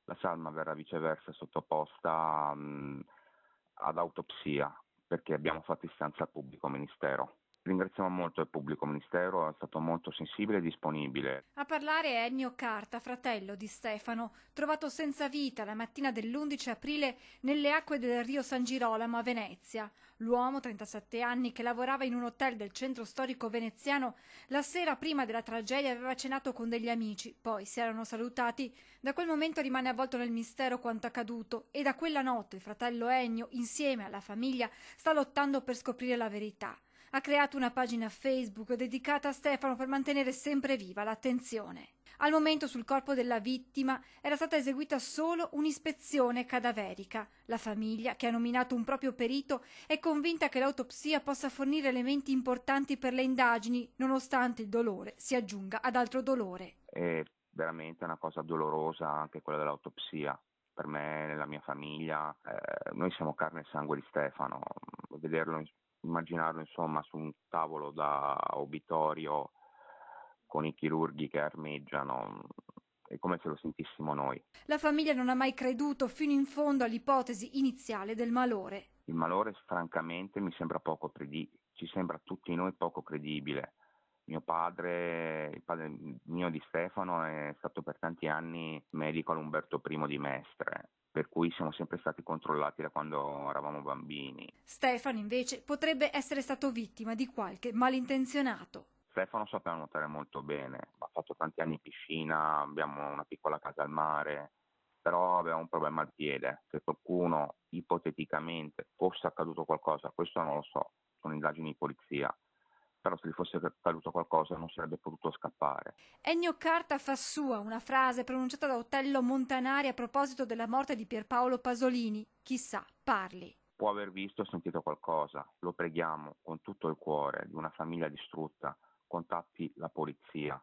La salma verrà viceversa sottoposta ad autopsia, perché abbiamo fatto istanza al pubblico ministero. Ringraziamo molto il pubblico ministero, è stato molto sensibile e disponibile. A parlare è Ennio Carta, fratello di Stefano, trovato senza vita la mattina dell'11 aprile nelle acque del Rio San Girolamo a Venezia. L'uomo, 37 anni, che lavorava in un hotel del centro storico veneziano, la sera prima della tragedia aveva cenato con degli amici, poi si erano salutati. Da quel momento rimane avvolto nel mistero quanto accaduto e da quella notte il fratello Ennio, insieme alla famiglia, sta lottando per scoprire la verità. Ha creato una pagina Facebook dedicata a Stefano per mantenere sempre viva l'attenzione. Al momento sul corpo della vittima era stata eseguita solo un'ispezione cadaverica. La famiglia, che ha nominato un proprio perito, è convinta che l'autopsia possa fornire elementi importanti per le indagini, nonostante il dolore si aggiunga ad altro dolore. È veramente una cosa dolorosa anche quella dell'autopsia. Per me, nella mia famiglia, noi siamo carne e sangue di Stefano. Vederlo, immaginarlo insomma su un tavolo da obitorio con i chirurghi che armeggiano, è come se lo sentissimo noi. La famiglia non ha mai creduto fino in fondo all'ipotesi iniziale del malore. Il malore francamente mi sembra ci sembra a tutti noi poco credibile. Mio padre, il padre mio di Stefano, è stato per tanti anni medico all'Umberto I di Mestre, per cui siamo sempre stati controllati da quando eravamo bambini. Stefano, invece, potrebbe essere stato vittima di qualche malintenzionato. Stefano sapeva nuotare molto bene, ha fatto tanti anni in piscina, abbiamo una piccola casa al mare, però aveva un problema al piede. Se qualcuno ipoteticamente fosse accaduto qualcosa, questo non lo so, sono indagini di polizia, però se gli fosse accaduto qualcosa non sarebbe potuto scappare. Ennio Carta fa sua una frase pronunciata da Otello Montanari a proposito della morte di Pierpaolo Pasolini. Chissà, parli. Può aver visto o sentito qualcosa, lo preghiamo con tutto il cuore, di una famiglia distrutta, contatti la polizia.